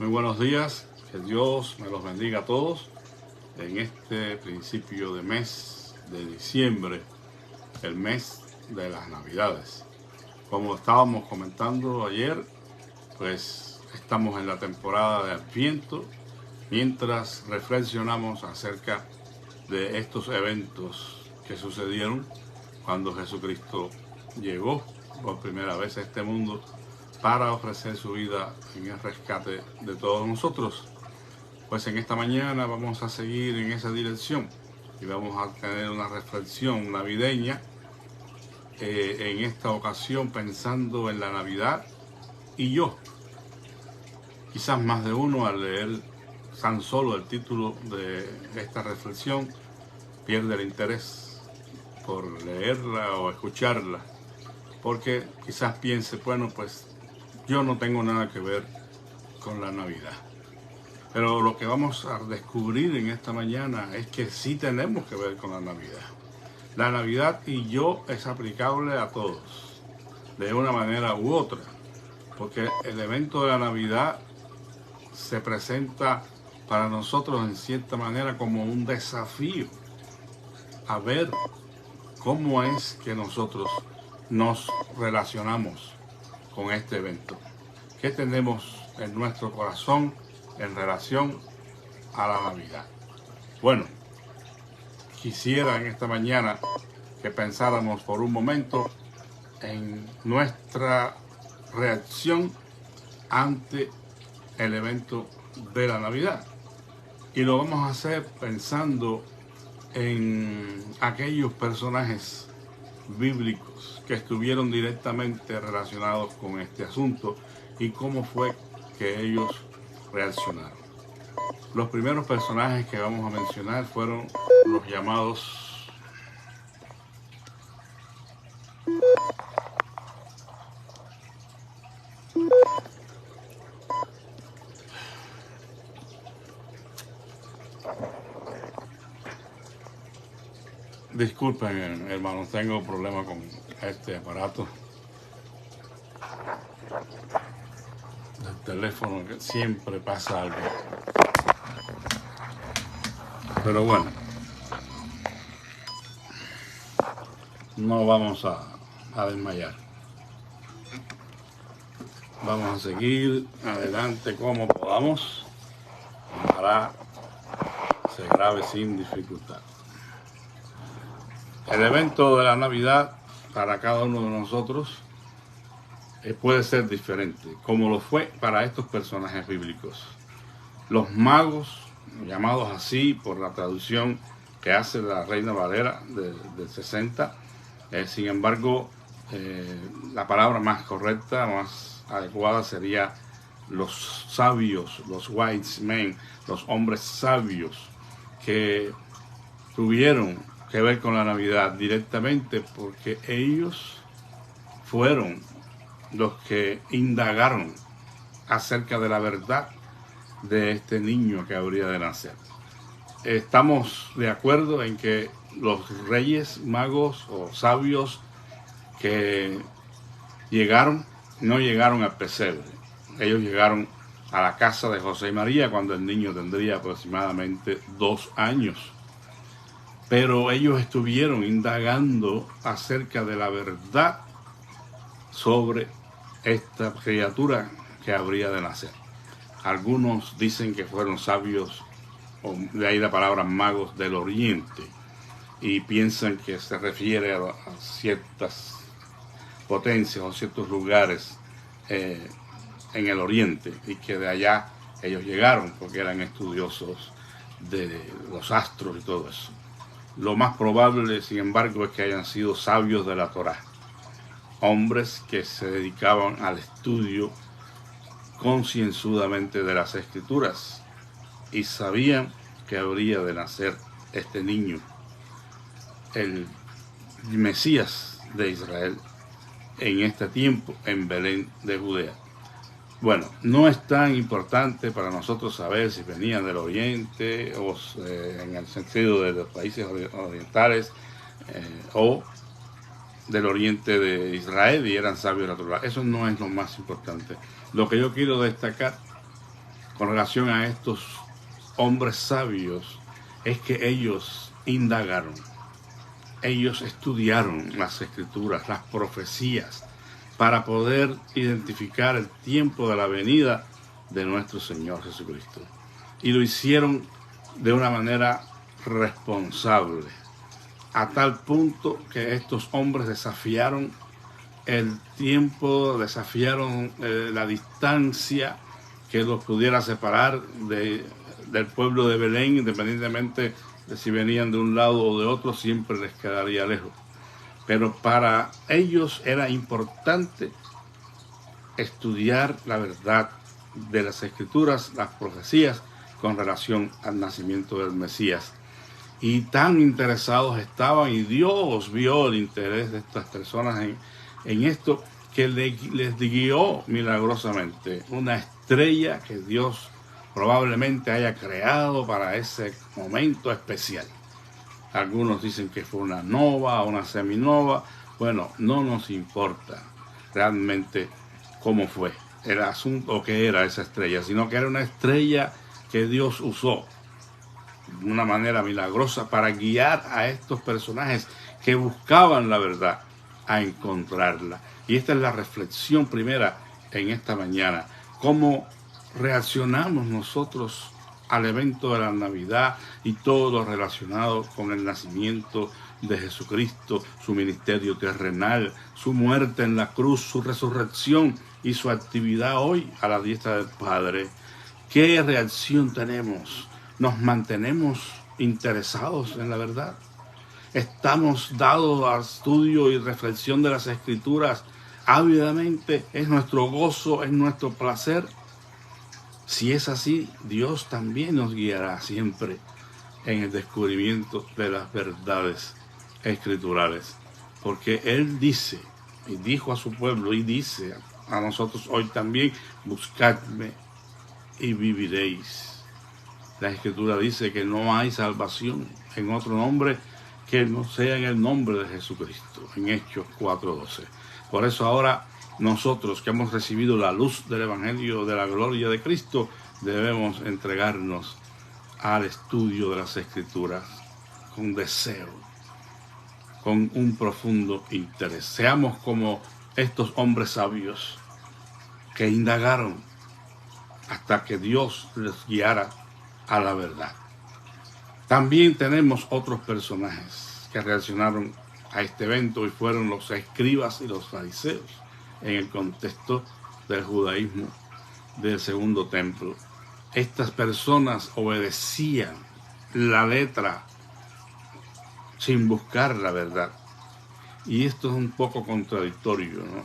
Muy buenos días, que Dios me los bendiga a todos en este principio de mes de diciembre, el mes de las Navidades. Como estábamos comentando ayer, pues estamos en la temporada de Adviento, mientras reflexionamos acerca de estos eventos que sucedieron cuando Jesucristo llegó por primera vez a este mundo para ofrecer su vida en el rescate de todos nosotros. Pues en esta mañana vamos a seguir en esa dirección y vamos a tener una reflexión navideña, en esta ocasión pensando en la Navidad y yo. Quizás más de uno al leer tan solo el título de esta reflexión pierde el interés por leerla o escucharla, porque quizás piense, bueno, pues yo no tengo nada que ver con la Navidad. Pero lo que vamos a descubrir en esta mañana es que sí tenemos que ver con la Navidad. La Navidad y yo es aplicable a todos, de una manera u otra, porque el evento de la Navidad se presenta para nosotros en cierta manera como un desafío a ver cómo es que nosotros nos relacionamos con este evento. ¿Qué tenemos en nuestro corazón en relación a la Navidad? Bueno, quisiera en esta mañana que pensáramos por un momento en nuestra reacción ante el evento de la Navidad. Y lo vamos a hacer pensando en aquellos personajes bíblicos que estuvieron directamente relacionados con este asunto y cómo fue que ellos reaccionaron. Los primeros personajes que vamos a mencionar fueron los llamados disculpen, hermanos, tengo problemas con este aparato del teléfono, que siempre pasa algo. Pero bueno, no vamos a desmayar. Vamos a seguir adelante como podamos. Ojalá se grabe sin dificultad. El evento de la Navidad para cada uno de nosotros puede ser diferente, como lo fue para estos personajes bíblicos. Los magos, llamados así por la traducción que hace la Reina Valera del 60, sin embargo, la palabra más correcta, más adecuada sería los sabios, los wise men, los hombres sabios que tuvieron que ver con la Navidad directamente, porque ellos fueron los que indagaron acerca de la verdad de este niño que habría de nacer. Estamos de acuerdo en que los reyes magos o sabios que llegaron, no llegaron al pesebre. Ellos llegaron a la casa de José y María cuando el niño tendría aproximadamente 2 años. Pero ellos estuvieron indagando acerca de la verdad sobre esta criatura que habría de nacer. Algunos dicen que fueron sabios, o de ahí la palabra magos del oriente, y piensan que se refiere a ciertas potencias o ciertos lugares en el oriente, y que de allá ellos llegaron porque eran estudiosos de los astros y todo eso. Lo más probable, sin embargo, es que hayan sido sabios de la Torá, hombres que se dedicaban al estudio concienzudamente de las Escrituras y sabían que habría de nacer este niño, el Mesías de Israel, en este tiempo en Belén de Judea. Bueno, no es tan importante para nosotros saber si venían del oriente o en el sentido de los países orientales o del oriente de Israel y eran sabios naturales. Eso no es lo más importante. Lo que yo quiero destacar con relación a estos hombres sabios es que ellos indagaron, ellos estudiaron las escrituras, las profecías, para poder identificar el tiempo de la venida de nuestro Señor Jesucristo. Y lo hicieron de una manera responsable, a tal punto que estos hombres desafiaron el tiempo, desafiaron la distancia que los pudiera separar del pueblo de Belén, independientemente de si venían de un lado o de otro, siempre les quedaría lejos. Pero para ellos era importante estudiar la verdad de las Escrituras, las profecías, con relación al nacimiento del Mesías. Y tan interesados estaban, y Dios vio el interés de estas personas en esto, que les guió milagrosamente una estrella que Dios probablemente haya creado para ese momento especial. Algunos dicen que fue una nova, una seminova. Bueno, no nos importa realmente cómo fue el asunto o qué era esa estrella, sino que era una estrella que Dios usó de una manera milagrosa para guiar a estos personajes que buscaban la verdad a encontrarla. Y esta es la reflexión primera en esta mañana. ¿Cómo reaccionamos nosotros al evento de la Navidad y todo lo relacionado con el nacimiento de Jesucristo, su ministerio terrenal, su muerte en la cruz, su resurrección y su actividad hoy a la diestra del Padre? ¿Qué reacción tenemos? ¿Nos mantenemos interesados en la verdad? ¿Estamos dados a estudio y reflexión de las Escrituras ávidamente? ¿Es nuestro gozo, es nuestro placer? Si es así, Dios también nos guiará siempre en el descubrimiento de las verdades escriturales. Porque Él dice, y dijo a su pueblo, y dice a nosotros hoy también, buscadme y viviréis. La Escritura dice que no hay salvación en otro nombre que no sea en el nombre de Jesucristo, en Hechos 4:12. Por eso ahora nosotros que hemos recibido la luz del Evangelio de la gloria de Cristo, debemos entregarnos al estudio de las Escrituras con deseo, con un profundo interés. Seamos como estos hombres sabios que indagaron hasta que Dios les guiara a la verdad. También tenemos otros personajes que reaccionaron a este evento y fueron los escribas y los fariseos en el contexto del judaísmo del segundo templo. Estas personas obedecían la letra sin buscar la verdad. Y esto es un poco contradictorio, ¿no?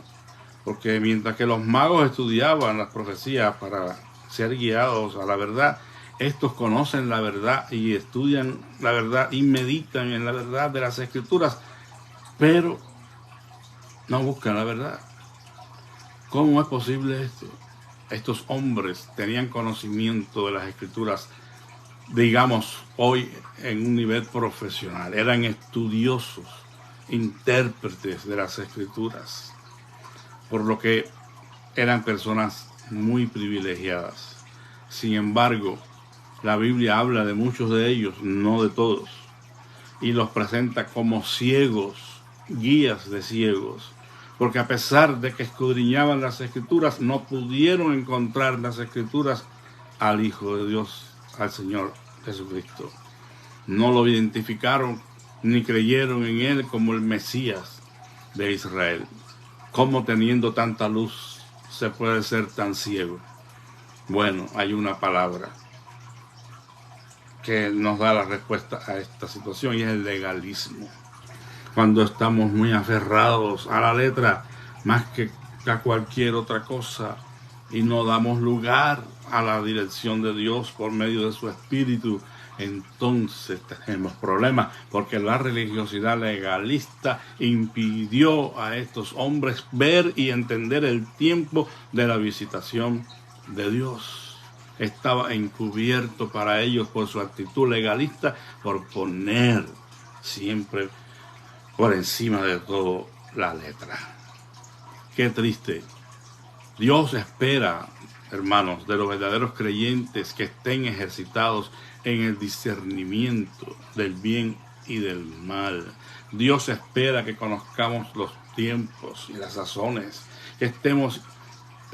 Porque mientras que los magos estudiaban las profecías para ser guiados a la verdad, estos conocen la verdad y estudian la verdad y meditan en la verdad de las Escrituras, pero no buscan la verdad. ¿Cómo es posible esto? Estos hombres tenían conocimiento de las Escrituras, digamos, hoy en un nivel profesional. Eran estudiosos, intérpretes de las Escrituras, por lo que eran personas muy privilegiadas. Sin embargo, la Biblia habla de muchos de ellos, no de todos, y los presenta como ciegos, guías de ciegos, porque a pesar de que escudriñaban las Escrituras, no pudieron encontrar en las Escrituras al Hijo de Dios, al Señor Jesucristo. No lo identificaron ni creyeron en Él como el Mesías de Israel. ¿Cómo teniendo tanta luz se puede ser tan ciego? Bueno, hay una palabra que nos da la respuesta a esta situación y es el legalismo. Cuando estamos muy aferrados a la letra más que a cualquier otra cosa y no damos lugar a la dirección de Dios por medio de su Espíritu, entonces tenemos problemas, porque la religiosidad legalista impidió a estos hombres ver y entender el tiempo de la visitación de Dios. Estaba encubierto para ellos por su actitud legalista, por poner siempre por encima de todo la letra. Qué triste. Dios espera hermanos, de los verdaderos creyentes que estén ejercitados en el discernimiento del bien y del mal. Dios espera que conozcamos los tiempos y las sazones, que estemos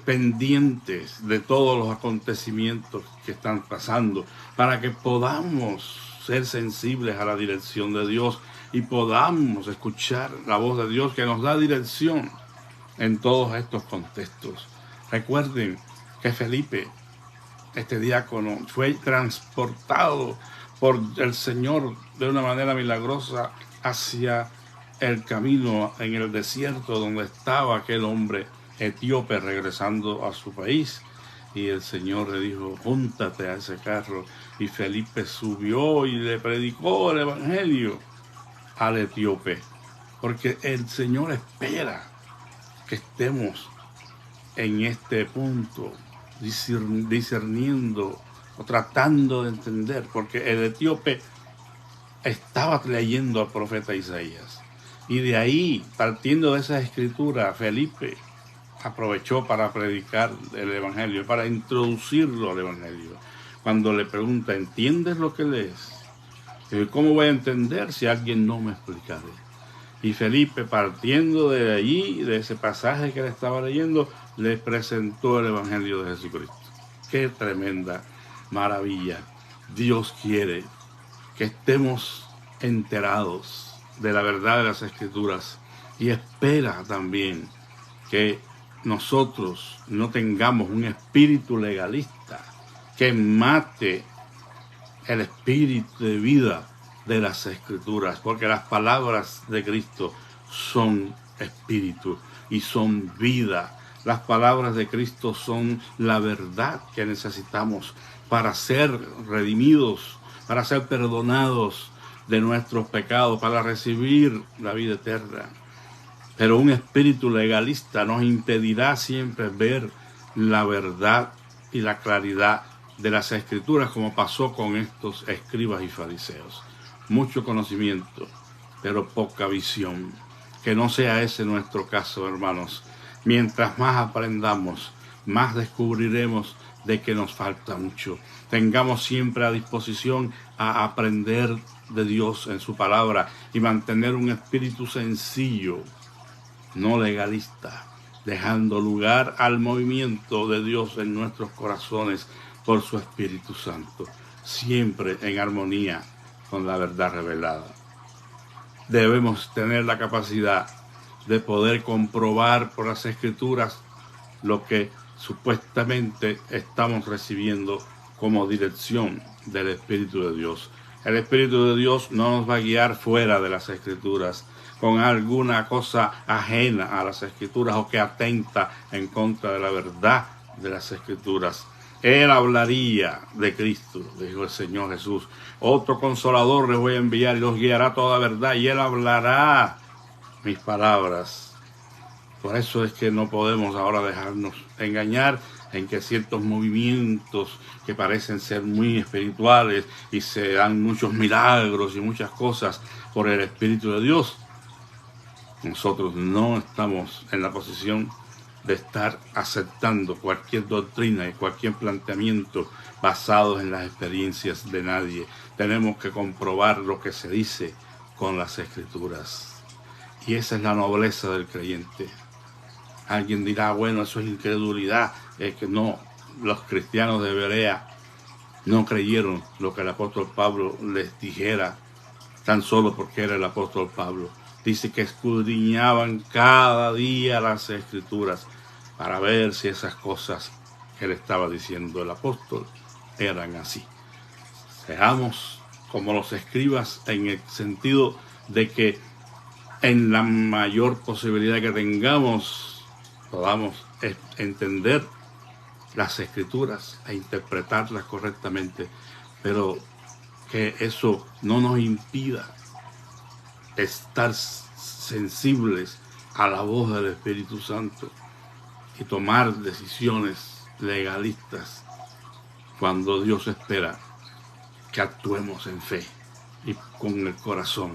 pendientes de todos los acontecimientos que están pasando, para que podamos ser sensibles a la dirección de Dios y podamos escuchar la voz de Dios que nos da dirección en todos estos contextos. Recuerden que Felipe, este diácono, fue transportado por el Señor de una manera milagrosa hacia el camino en el desierto donde estaba aquel hombre etíope regresando a su país. Y el Señor le dijo: júntate a ese carro. Y Felipe subió y le predicó el evangelio al etíope, porque el Señor espera que estemos en este punto discerniendo o tratando de entender, porque el etíope estaba leyendo al profeta Isaías, y de ahí, partiendo de esa escritura, Felipe aprovechó para predicar el evangelio, para introducirlo al evangelio. Cuando le pregunta: ¿entiendes lo que lees? ¿Cómo voy a entender si alguien no me explicara? Y Felipe, partiendo de allí, de ese pasaje que le estaba leyendo, le presentó el evangelio de Jesucristo. ¡Qué tremenda maravilla! Dios quiere que estemos enterados de la verdad de las Escrituras, y espera también que nosotros no tengamos un espíritu legalista que mate el espíritu de vida de las Escrituras, porque las palabras de Cristo son espíritu y son vida. Las palabras de Cristo son la verdad que necesitamos para ser redimidos, para ser perdonados de nuestros pecados, para recibir la vida eterna. Pero un espíritu legalista nos impedirá siempre ver la verdad y la claridad de las Escrituras, como pasó con estos escribas y fariseos. Mucho conocimiento, pero poca visión. Que no sea ese nuestro caso, hermanos. Mientras más aprendamos, más descubriremos de que nos falta mucho. Tengamos siempre a disposición a aprender de Dios en su palabra y mantener un espíritu sencillo, no legalista, dejando lugar al movimiento de Dios en nuestros corazones por su Espíritu Santo, siempre en armonía con la verdad revelada. Debemos tener la capacidad de poder comprobar por las Escrituras lo que supuestamente estamos recibiendo como dirección del Espíritu de Dios. El Espíritu de Dios no nos va a guiar fuera de las Escrituras con alguna cosa ajena a las Escrituras o que atenta en contra de la verdad de las Escrituras. Él hablaría de Cristo, dijo el Señor Jesús. Otro consolador les voy a enviar y los guiará a toda verdad, y Él hablará mis palabras. Por eso es que no podemos ahora dejarnos engañar en que ciertos movimientos que parecen ser muy espirituales y se dan muchos milagros y muchas cosas por el Espíritu de Dios, nosotros no estamos en la posición de estar aceptando cualquier doctrina y cualquier planteamiento basado en las experiencias de nadie. Tenemos que comprobar lo que se dice con las Escrituras. Y esa es la nobleza del creyente. Alguien dirá: bueno, eso es incredulidad. Es que no, los cristianos de Berea no creyeron lo que el apóstol Pablo les dijera tan solo porque era el apóstol Pablo. Dice que escudriñaban cada día las Escrituras para ver si esas cosas que le estaba diciendo el apóstol eran así. Seamos como los escribas en el sentido de que en la mayor posibilidad que tengamos podamos entender las Escrituras e interpretarlas correctamente, pero que eso no nos impida estar sensibles a la voz del Espíritu Santo y tomar decisiones legalistas cuando Dios espera que actuemos en fe y con el corazón,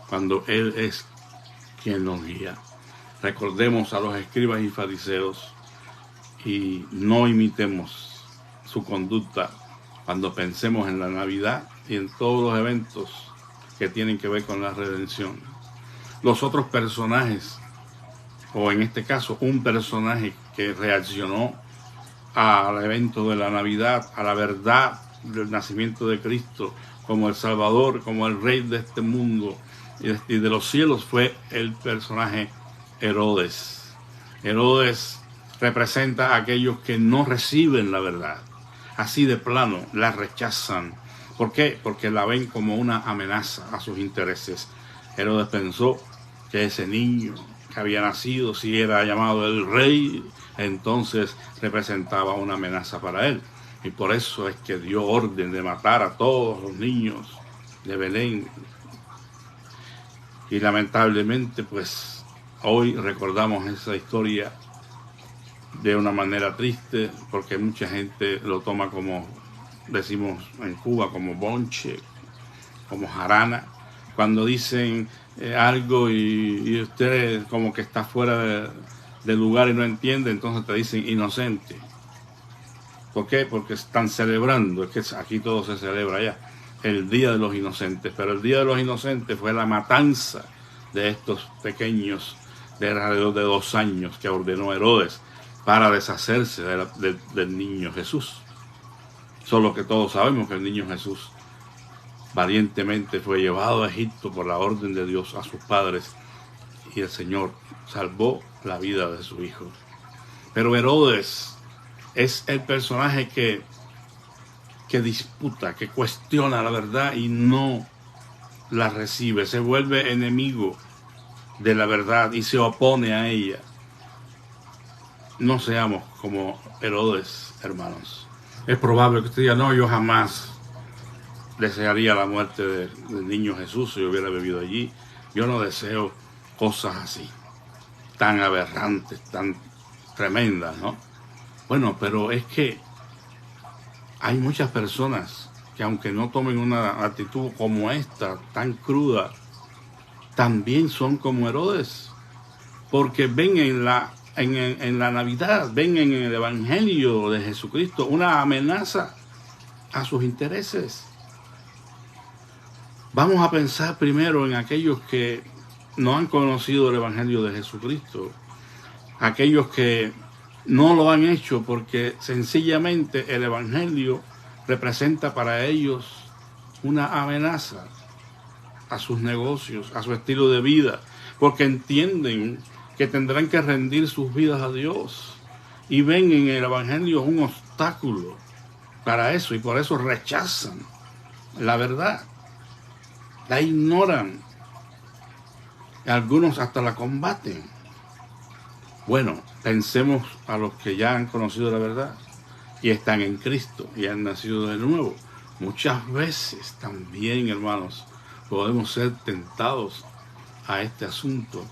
cuando Él es quien nos guía. Recordemos a los escribas y fariseos y no imitemos su conducta cuando pensemos en la Navidad y en todos los eventos que tienen que ver con la redención. Los otros personajes, o en este caso un personaje que reaccionó al evento de la Navidad, a la verdad del nacimiento de Cristo como el Salvador, como el Rey de este mundo y de los cielos, fue el personaje Herodes. Herodes representa a aquellos que no reciben la verdad, así de plano, la rechazan. ¿Por qué? Porque la ven como una amenaza a sus intereses. Herodes pensó que ese niño que había nacido, si era llamado el rey, entonces representaba una amenaza para él. Y por eso es que dio orden de matar a todos los niños de Belén. Y lamentablemente, pues, hoy recordamos esa historia de una manera triste, porque mucha gente lo toma como, decimos en Cuba, como bonche, como jarana. Cuando dicen algo y usted como que está fuera de lugar y no entiende, entonces te dicen inocente. ¿Por qué? Porque están celebrando, es que aquí todo se celebra ya, el Día de los Inocentes. Pero el Día de los Inocentes fue la matanza de estos pequeños de alrededor de 2 años que ordenó Herodes para deshacerse del niño Jesús. Solo que todos sabemos que el niño Jesús valientemente fue llevado a Egipto por la orden de Dios a sus padres y el Señor salvó la vida de su hijo. Pero Herodes es el personaje que disputa, que cuestiona la verdad y no la recibe, se vuelve enemigo de la verdad y se opone a ella. No seamos como Herodes, hermanos. Es probable que usted diga, no, yo jamás desearía la muerte del niño Jesús si hubiera vivido allí. Yo no deseo cosas así, tan aberrantes, tan tremendas, ¿no? Bueno, pero es que hay muchas personas que aunque no tomen una actitud como esta, tan cruda, también son como Herodes, porque ven en la Navidad, ven en el Evangelio de Jesucristo una amenaza a sus intereses. Vamos a pensar primero en aquellos que no han conocido el Evangelio de Jesucristo, aquellos que no lo han hecho porque sencillamente el Evangelio representa para ellos una amenaza a sus negocios, a su estilo de vida, porque entienden que tendrán que rendir sus vidas a Dios y ven en el Evangelio un obstáculo para eso y por eso rechazan la verdad, la ignoran, algunos hasta la combaten. Bueno, pensemos a los que ya han conocido la verdad y están en Cristo y han nacido de nuevo. Muchas veces también, hermanos, podemos ser tentados a este asunto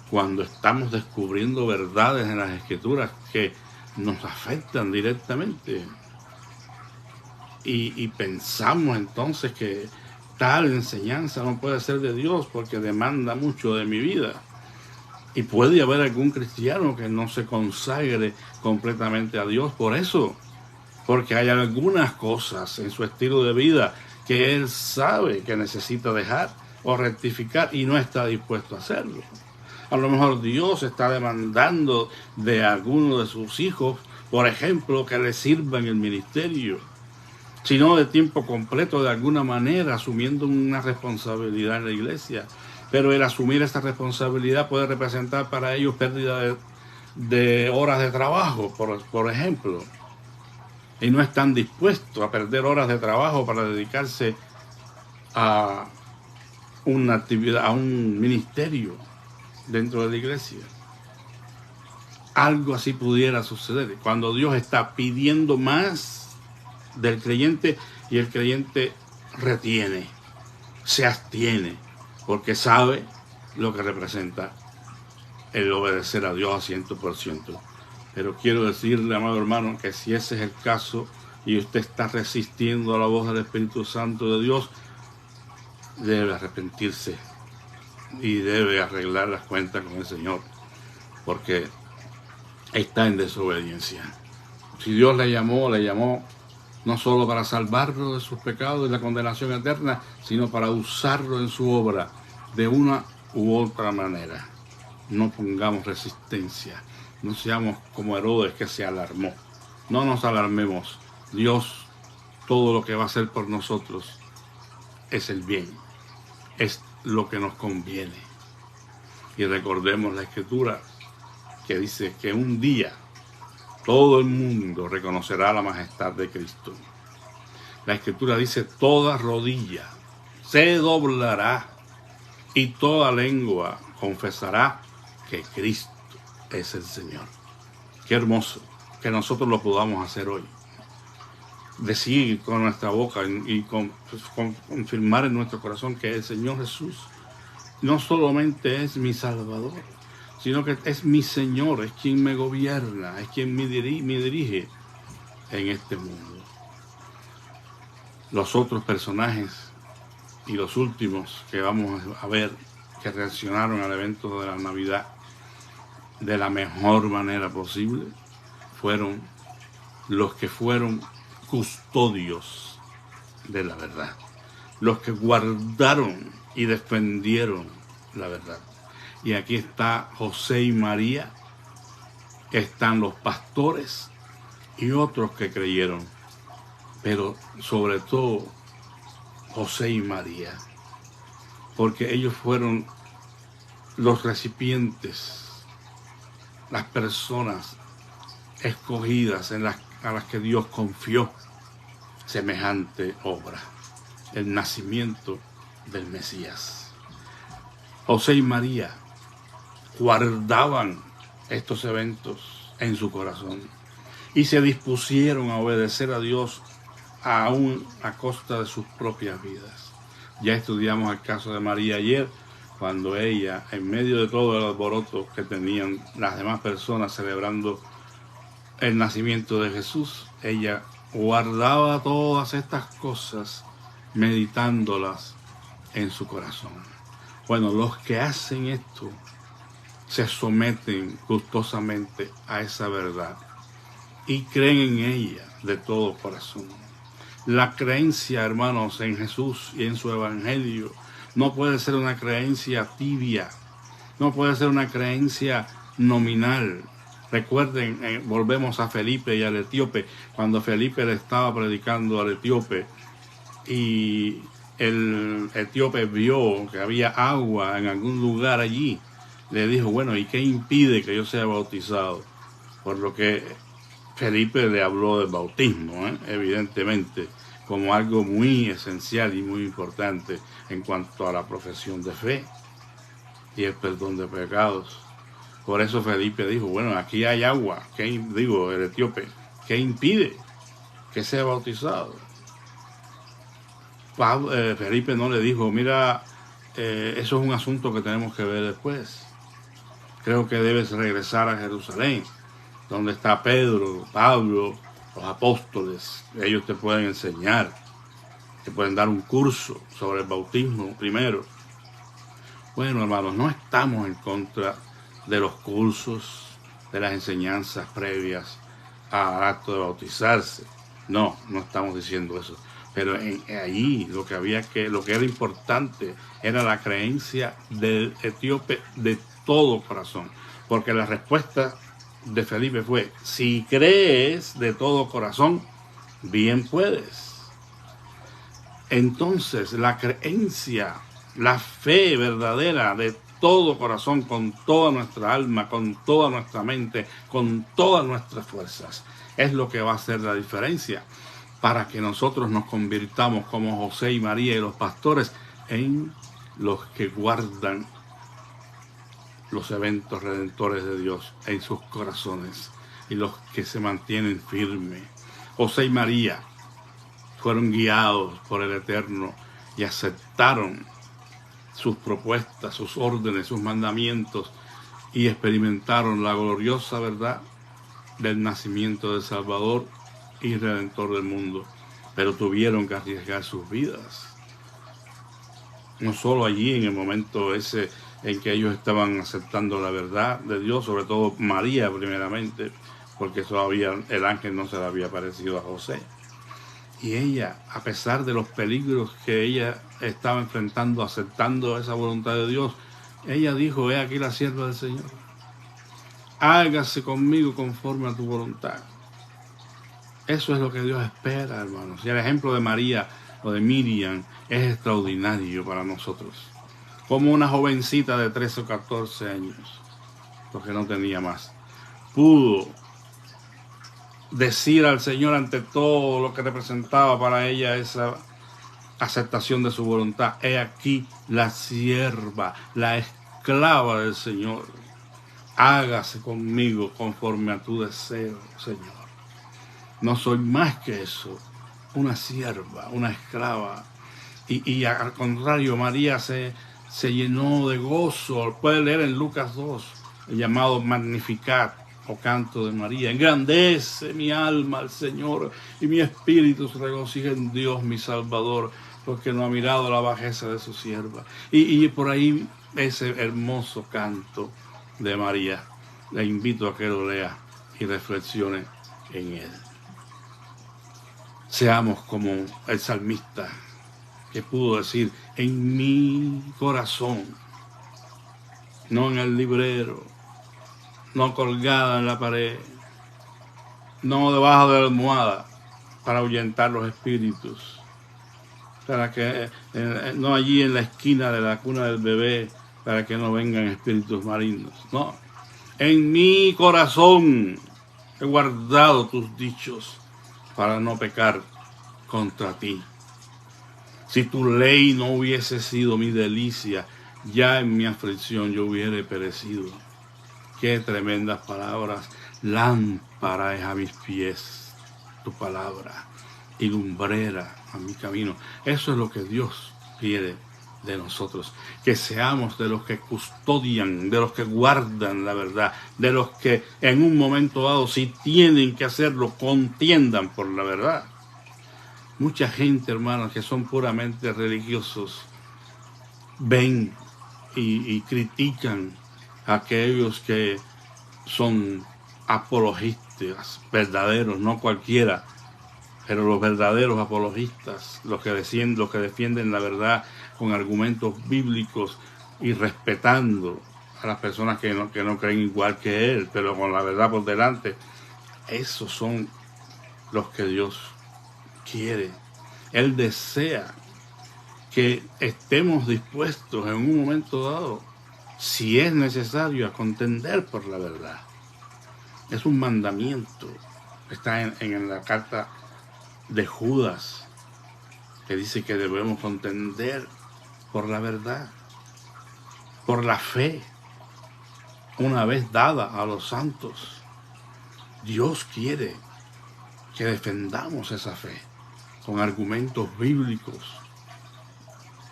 cuando estamos descubriendo verdades en las Escrituras que nos afectan directamente. Y pensamos entonces que tal enseñanza no puede ser de Dios porque demanda mucho de mi vida. Y puede haber algún cristiano que no se consagre completamente a Dios por eso, porque hay algunas cosas en su estilo de vida que él sabe que necesita dejar o rectificar y no está dispuesto a hacerlo. A lo mejor Dios está demandando de alguno de sus hijos, por ejemplo, que le sirva en el ministerio, sino de tiempo completo de alguna manera, asumiendo una responsabilidad en la iglesia. Pero el asumir esta responsabilidad puede representar para ellos pérdida de horas de trabajo, por ejemplo. Y no están dispuestos a perder horas de trabajo para dedicarse a una actividad, a un ministerio dentro de la iglesia. Algo así pudiera suceder cuando Dios está pidiendo más del creyente y el creyente retiene, se abstiene, porque sabe lo que representa el obedecer a Dios a 100%. Pero quiero decirle, amado hermano, que si ese es el caso y usted está resistiendo a la voz del Espíritu Santo de Dios, debe arrepentirse y debe arreglar las cuentas con el Señor, porque está en desobediencia. Si Dios le llamó no solo para salvarlo de sus pecados y la condenación eterna, sino para usarlo en su obra de una u otra manera. No pongamos resistencia, no seamos como Herodes que se alarmó. No nos alarmemos. Dios, todo lo que va a hacer por nosotros es el bien, es lo que nos conviene. Y recordemos la Escritura que dice que un día todo el mundo reconocerá la majestad de Cristo. La Escritura dice: toda rodilla se doblará y toda lengua confesará que Cristo es el Señor. Qué hermoso que nosotros lo podamos hacer hoy. Decir con nuestra boca y confirmar en nuestro corazón que el Señor Jesús no solamente es mi Salvador, sino que es mi Señor, es quien me gobierna, es quien me dirige en este mundo. Los otros personajes y los últimos que vamos a ver que reaccionaron al evento de la Navidad de la mejor manera posible fueron los que fueron custodios de la verdad, los que guardaron y defendieron la verdad. Y aquí está José y María, están los pastores y otros que creyeron, pero sobre todo José y María, porque ellos fueron los recipientes, las personas escogidas a las que Dios confió semejante obra, el nacimiento del Mesías. José y María guardaban estos eventos en su corazón y se dispusieron a obedecer a Dios aún a costa de sus propias vidas. Ya estudiamos el caso de María ayer, cuando ella, en medio de todo el alboroto que tenían las demás personas celebrando el nacimiento de Jesús, ella guardaba todas estas cosas, meditándolas en su corazón. Bueno, los que hacen esto se someten gustosamente a esa verdad y creen en ella de todo corazón. La creencia, hermanos, en Jesús y en su evangelio no puede ser una creencia tibia, no puede ser una creencia nominal. Recuerden, volvemos a Felipe y al etíope, cuando Felipe le estaba predicando al etíope y el etíope vio que había agua en algún lugar allí, le dijo: bueno, ¿y qué impide que yo sea bautizado? Por lo que Felipe le habló del bautismo, evidentemente, como algo muy esencial y muy importante en cuanto a la profesión de fe y el perdón de pecados. Por eso Felipe dijo: bueno, aquí hay agua, el etíope, ¿qué impide que sea bautizado? Felipe no le dijo: mira, eso es un asunto que tenemos que ver después. Creo que debes regresar a Jerusalén, donde está Pedro, Pablo, los apóstoles. Ellos te pueden enseñar, te pueden dar un curso sobre el bautismo primero. Bueno, hermanos, no estamos en contra de los cursos, de las enseñanzas previas al acto de bautizarse. No estamos diciendo eso. Pero allí lo que era importante era la creencia del etíope de todo corazón. Porque la respuesta de Felipe fue: si crees de todo corazón, bien puedes. Entonces la creencia, la fe verdadera de todo corazón, con toda nuestra alma, con toda nuestra mente, con todas nuestras fuerzas, es lo que va a hacer la diferencia para que nosotros nos convirtamos como José y María y los pastores en los que guardan los eventos redentores de Dios en sus corazones y los que se mantienen firmes. José y María fueron guiados por el Eterno y aceptaron sus propuestas, sus órdenes, sus mandamientos y experimentaron la gloriosa verdad del nacimiento del Salvador y Redentor del mundo, pero tuvieron que arriesgar sus vidas. No solo allí en el momento ese en que ellos estaban aceptando la verdad de Dios, sobre todo María primeramente, porque todavía el ángel no se le había parecido a José. Y ella, a pesar de los peligros que ella estaba enfrentando, aceptando esa voluntad de Dios, ella dijo: he aquí la sierva del Señor, hágase conmigo conforme a tu voluntad. Eso es lo que Dios espera, hermanos. Y el ejemplo de María o de Miriam es extraordinario para nosotros. Como una jovencita de 13 o 14 años, porque no tenía más, pudo decir al Señor ante todo lo que representaba para ella esa aceptación de su voluntad: he aquí la sierva, la esclava del Señor, hágase conmigo conforme a tu deseo, Señor. No soy más que eso, una sierva, una esclava. Y al contrario, María se llenó de gozo. Puede leer en Lucas 2, el llamado Magnificat o canto de María. Engrandece mi alma al Señor y mi espíritu se regocija en Dios mi Salvador, porque no ha mirado la bajeza de su sierva. Y por ahí ese hermoso canto de María. Le invito a que lo lea y reflexione en él. Seamos como el salmista, que pudo decir: en mi corazón, no en el librero, no colgada en la pared, no debajo de la almohada para ahuyentar los espíritus, para que no allí en la esquina de la cuna del bebé, para que no vengan espíritus malignos. No, en mi corazón he guardado tus dichos para no pecar contra ti. Si tu ley no hubiese sido mi delicia, ya en mi aflicción yo hubiera perecido. Qué tremendas palabras. Lámpara es a mis pies tu palabra y lumbrera a mi camino. Eso es lo que Dios quiere de nosotros, que seamos de los que custodian, de los que guardan la verdad, de los que en un momento dado, si tienen que hacerlo, contiendan por la verdad. Mucha gente, hermanos, que son puramente religiosos, ven y critican a aquellos que son apologistas verdaderos, no cualquiera, pero los verdaderos apologistas, los que defienden la verdad con argumentos bíblicos y respetando a las personas que no creen igual que él, pero con la verdad por delante. Esos son los que Dios quiere. Él desea que estemos dispuestos en un momento dado, si es necesario, a contender por la verdad. Es un mandamiento. Está en la carta de Judas, que dice que debemos contender por la verdad, por la fe, una vez dada a los santos. Dios quiere que defendamos esa fe con argumentos bíblicos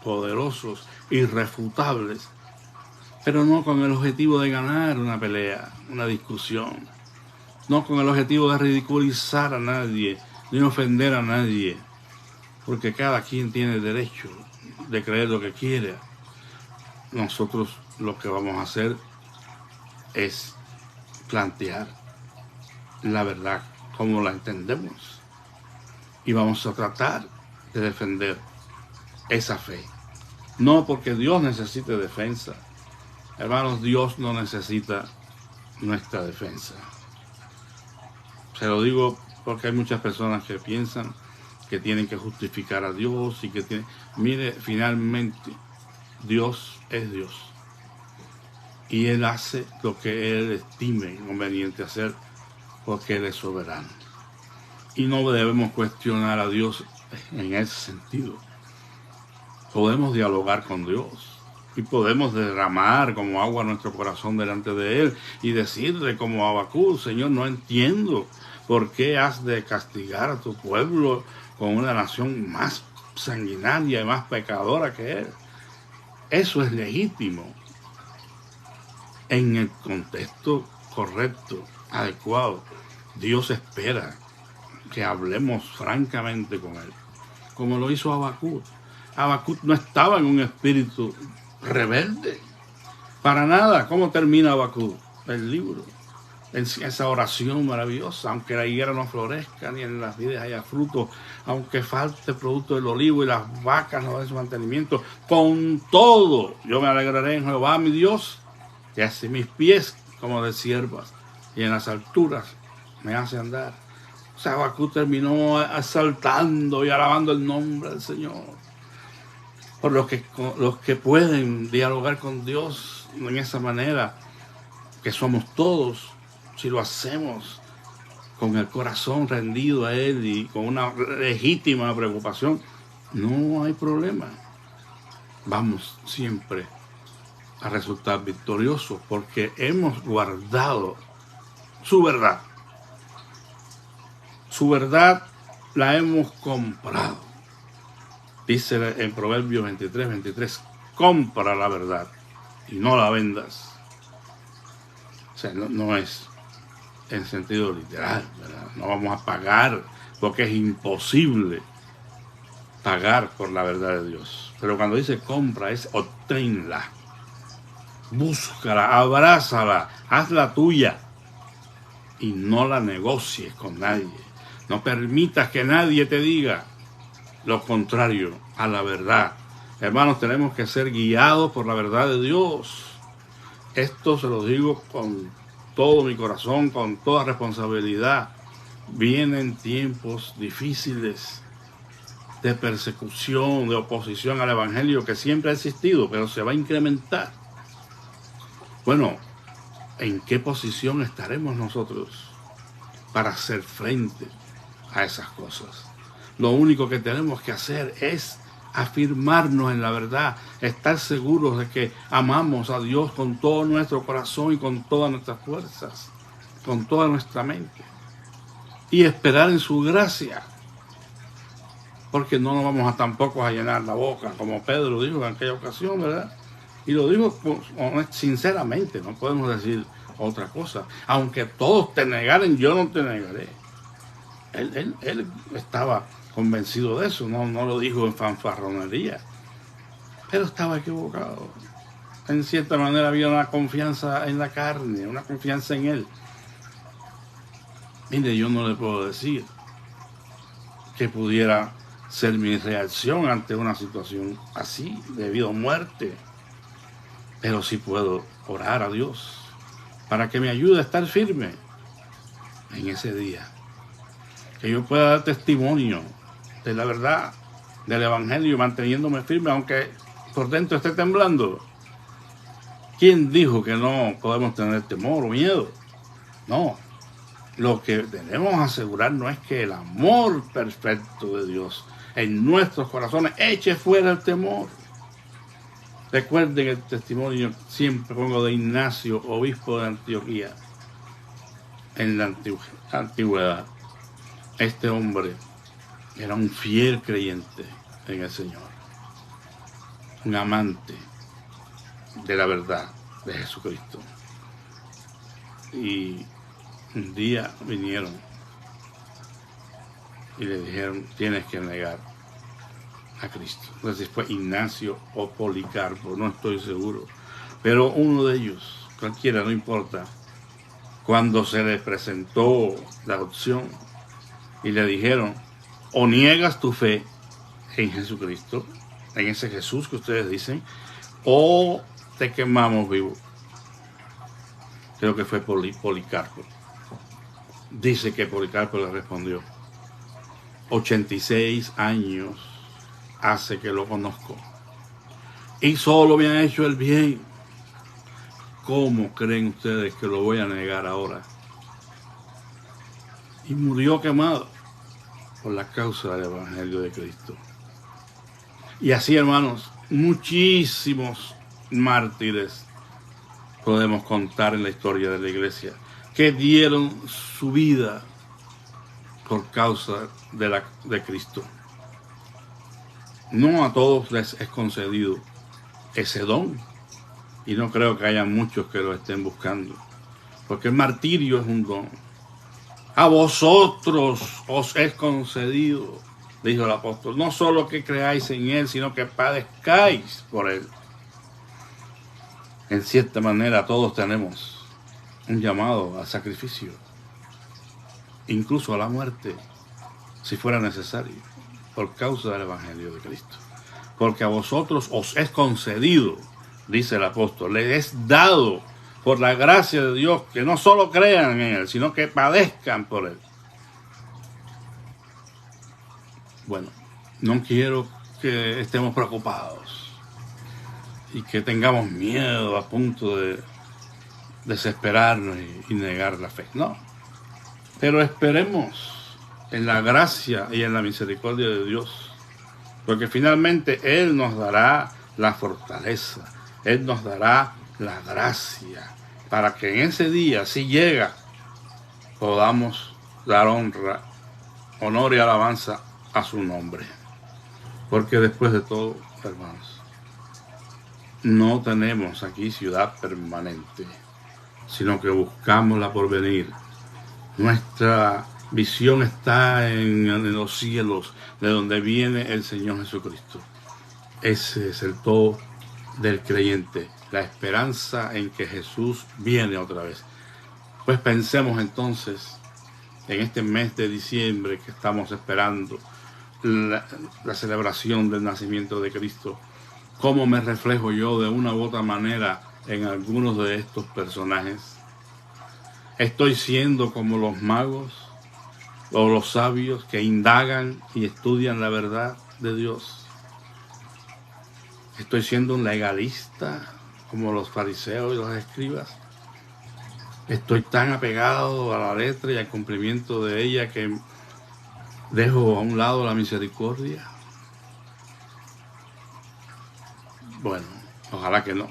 poderosos, irrefutables, pero no con el objetivo de ganar una pelea, una discusión, no con el objetivo de ridiculizar a nadie, ni ofender a nadie, porque cada quien tiene el derecho de creer lo que quiera. Nosotros lo que vamos a hacer es plantear la verdad como la entendemos y vamos a tratar de defender esa fe. No porque Dios necesite defensa. Hermanos, Dios no necesita nuestra defensa. Se lo digo porque hay muchas personas que piensan que tienen que justificar a Dios y que tienen... Mire, finalmente, Dios es Dios. Y Él hace lo que Él estime conveniente hacer, porque Él es soberano. Y no debemos cuestionar a Dios en ese sentido. Podemos dialogar con Dios y podemos derramar como agua nuestro corazón delante de Él y decirle como Habacuc: Señor, no entiendo por qué has de castigar a tu pueblo con una nación más sanguinaria y más pecadora que Él. Eso es legítimo en el contexto correcto, adecuado. Dios espera que hablemos francamente con Él, como lo hizo Habacuc. Habacuc no estaba en un espíritu rebelde. Para nada. ¿Cómo termina Habacuc el libro? En esa oración maravillosa: aunque la higuera no florezca, ni en las vides haya fruto, aunque falte el producto del olivo y las vacas no den su mantenimiento, con todo yo me alegraré en Jehová mi Dios, que hace mis pies como de siervas, y en las alturas me hace andar. O sea, Habacuc terminó exaltando y alabando el nombre del Señor. Por los que pueden dialogar con Dios en esa manera, que somos todos, si lo hacemos con el corazón rendido a Él y con una legítima preocupación, no hay problema. Vamos siempre a resultar victoriosos porque hemos guardado su verdad. Su verdad la hemos comprado. Dice en Proverbios 23, compra la verdad y no la vendas. O sea, no es en sentido literal, ¿verdad? No vamos a pagar, porque es imposible pagar por la verdad de Dios. Pero cuando dice compra, es obténla, búscala, abrázala, hazla tuya y no la negocies con nadie. No permitas que nadie te diga lo contrario a la verdad. Hermanos, tenemos que ser guiados por la verdad de Dios. Esto se lo digo con todo mi corazón, con toda responsabilidad. Vienen tiempos difíciles de persecución, de oposición al Evangelio, que siempre ha existido, pero se va a incrementar. Bueno, ¿en qué posición estaremos nosotros para hacer frente a esas cosas? Lo único que tenemos que hacer es afirmarnos en la verdad, estar seguros de que amamos a Dios con todo nuestro corazón y con todas nuestras fuerzas, con toda nuestra mente, y esperar en su gracia, porque no nos vamos tampoco a llenar la boca, como Pedro dijo en aquella ocasión, ¿verdad? Y lo dijo sinceramente, no podemos decir otra cosa. Aunque todos te negaren, yo no te negaré. Él estaba convencido de eso, no lo dijo en fanfarronería, pero estaba equivocado. En cierta manera había una confianza en la carne, una confianza en él. Mire, yo no le puedo decir que pudiera ser mi reacción ante una situación así, debido a muerte, pero sí puedo orar a Dios para que me ayude a estar firme en ese día, que yo pueda dar testimonio de la verdad, del Evangelio, manteniéndome firme, aunque por dentro esté temblando. ¿Quién dijo que no podemos tener temor o miedo? No. Lo que debemos asegurarnos es que el amor perfecto de Dios en nuestros corazones eche fuera el temor. Recuerden el testimonio, siempre pongo, de Ignacio, obispo de Antioquía, en la antigüedad. Este hombre era un fiel creyente en el Señor, un amante de la verdad de Jesucristo. Y un día vinieron y le dijeron: tienes que negar a Cristo. Entonces fue Ignacio o Policarpo, no estoy seguro, pero uno de ellos, cualquiera, no importa. Cuando se le presentó la opción y le dijeron: o niegas tu fe en Jesucristo, en ese Jesús que ustedes dicen, o te quemamos vivo. Creo que fue Policarpo. Dice que Policarpo le respondió: 86 años hace que lo conozco y solo me ha hecho el bien. ¿Cómo creen ustedes que lo voy a negar ahora? Y murió quemado por la causa del Evangelio de Cristo. Y así, hermanos, muchísimos mártires podemos contar en la historia de la iglesia que dieron su vida por causa de Cristo. No a todos les es concedido ese don, y no creo que haya muchos que lo estén buscando, porque el martirio es un don. A vosotros os es concedido, dijo el apóstol, no solo que creáis en Él, sino que padezcáis por Él. En cierta manera todos tenemos un llamado al sacrificio, incluso a la muerte, si fuera necesario, por causa del Evangelio de Cristo. Porque a vosotros os es concedido, dice el apóstol, les es dado por la gracia de Dios que no solo crean en Él, sino que padezcan por Él. Bueno, no quiero que estemos preocupados y que tengamos miedo a punto de desesperarnos y negar la fe. No, pero esperemos en la gracia y en la misericordia de Dios, porque finalmente Él nos dará la fortaleza, Él nos dará la gracia, para que en ese día, si llega, podamos dar honor y alabanza a su nombre. Porque después de todo, hermanos, no tenemos aquí ciudad permanente, sino que buscamos la porvenir. Nuestra visión está en los cielos, de donde viene el Señor Jesucristo. Ese es el todo del creyente, la esperanza en que Jesús viene otra vez. Pues pensemos entonces en este mes de diciembre que estamos esperando la celebración del nacimiento de Cristo. ¿Cómo me reflejo yo de una u otra manera en algunos de estos personajes? ¿Estoy siendo como los magos o los sabios que indagan y estudian la verdad de Dios? ¿Estoy siendo un legalista como los fariseos y los escribas? ¿Estoy tan apegado a la letra y al cumplimiento de ella que dejo a un lado la misericordia? Bueno, ojalá que no.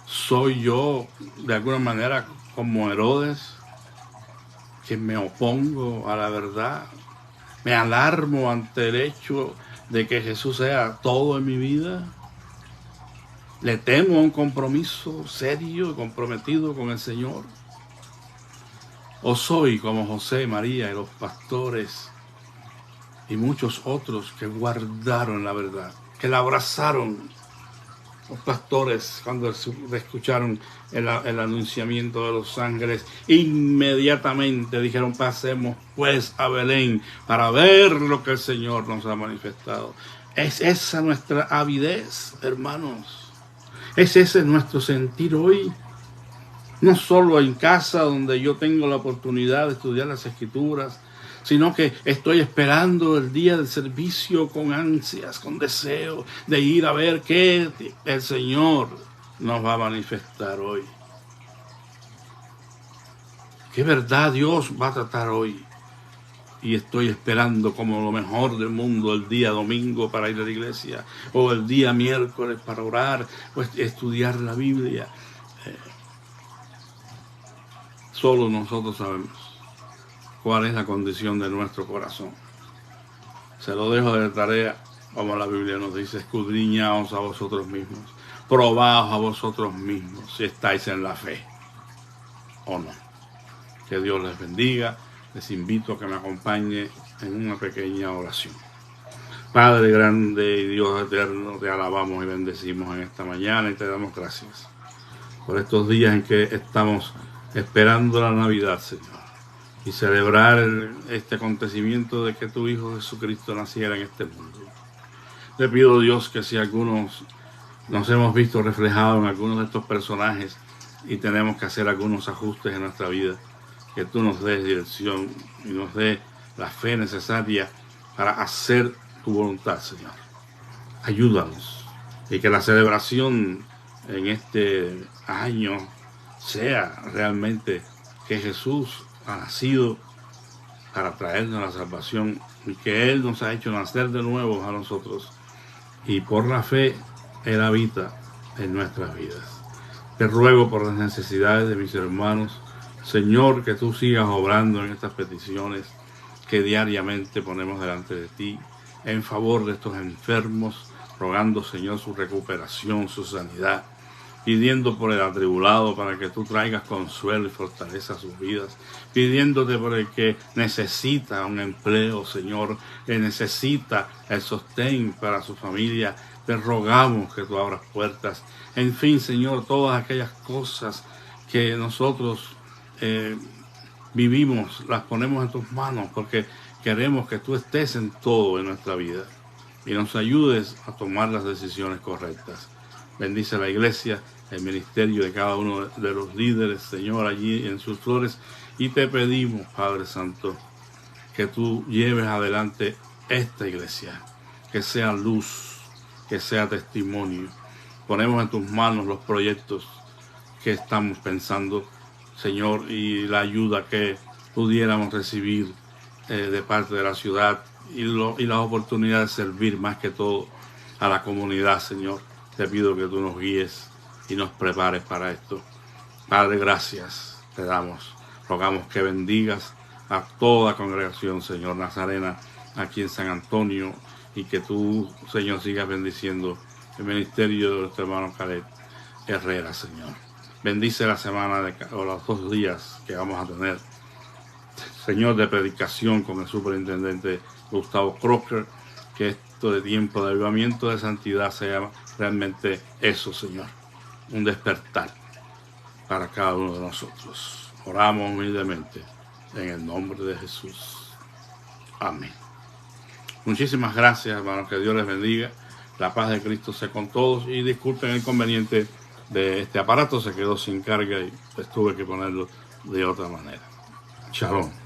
¿Soy yo de alguna manera como Herodes, que me opongo a la verdad? ¿Me alarmo ante el hecho de que Jesús sea todo en mi vida? ¿Le temo a un compromiso serio y comprometido con el Señor? ¿O soy como José, María y los pastores y muchos otros que guardaron la verdad, que la abrazaron? Los pastores, cuando escucharon el anunciamiento de los ángeles, inmediatamente dijeron: pasemos pues a Belén para ver lo que el Señor nos ha manifestado. ¿Es esa nuestra avidez, hermanos? ¿Es ese nuestro sentir hoy? No solo en casa, donde yo tengo la oportunidad de estudiar las Escrituras, sino que estoy esperando el día del servicio con ansias, con deseo de ir a ver qué el Señor nos va a manifestar hoy. ¿Qué verdad Dios va a tratar hoy? Y estoy esperando como lo mejor del mundo el día domingo para ir a la iglesia, o el día miércoles para orar, o estudiar la Biblia. Solo nosotros sabemos cuál es la condición de nuestro corazón. Se lo dejo de tarea, como la Biblia nos dice: escudriñaos a vosotros mismos, probaos a vosotros mismos si estáis en la fe o no. Que Dios les bendiga. Les invito a que me acompañe en una pequeña oración. Padre grande y Dios eterno, te alabamos y bendecimos en esta mañana y te damos gracias por estos días en que estamos esperando la Navidad, Señor, y celebrar este acontecimiento de que tu Hijo Jesucristo naciera en este mundo. Te pido, Dios, que si algunos nos hemos visto reflejados en algunos de estos personajes y tenemos que hacer algunos ajustes en nuestra vida, que tú nos des dirección y nos des la fe necesaria para hacer tu voluntad, Señor. Ayúdanos, y que la celebración en este año sea realmente que Jesús ha nacido para traernos la salvación, y que Él nos ha hecho nacer de nuevo a nosotros, y por la fe Él habita en nuestras vidas. Te ruego por las necesidades de mis hermanos, Señor, que tú sigas obrando en estas peticiones que diariamente ponemos delante de ti, en favor de estos enfermos, rogando, Señor, su recuperación, su sanidad, pidiendo por el atribulado para que tú traigas consuelo y fortaleza a sus vidas, pidiéndote por el que necesita un empleo, Señor, que necesita el sostén para su familia, te rogamos que tú abras puertas. En fin, Señor, todas aquellas cosas que nosotros vivimos, las ponemos en tus manos porque queremos que tú estés en todo en nuestra vida y nos ayudes a tomar las decisiones correctas. Bendice la iglesia, el ministerio de cada uno de los líderes, Señor, allí en sus flores. Y te pedimos, Padre Santo, que tú lleves adelante esta iglesia, que sea luz, que sea testimonio. Ponemos en tus manos los proyectos que estamos pensando, Señor, y la ayuda que pudiéramos recibir de parte de la ciudad y las oportunidades de servir más que todo a la comunidad, Señor. Te pido que tú nos guíes y nos prepares para esto. Padre, gracias te damos. Rogamos que bendigas a toda congregación, Señor Nazarena, aquí en San Antonio, y que tú, Señor, sigas bendiciendo el ministerio de nuestro hermano Caleb Herrera, Señor. Bendice la semana o los 2 días que vamos a tener, Señor, de predicación con el superintendente Gustavo Crocker, que esto de tiempo de avivamiento de santidad sea realmente eso, Señor, un despertar para cada uno de nosotros. Oramos humildemente en el nombre de Jesús. Amén. Muchísimas gracias, hermanos, que Dios les bendiga. La paz de Cristo sea con todos y disculpen el inconveniente de este aparato, se quedó sin carga y pues tuve que ponerlo de otra manera. Shalom.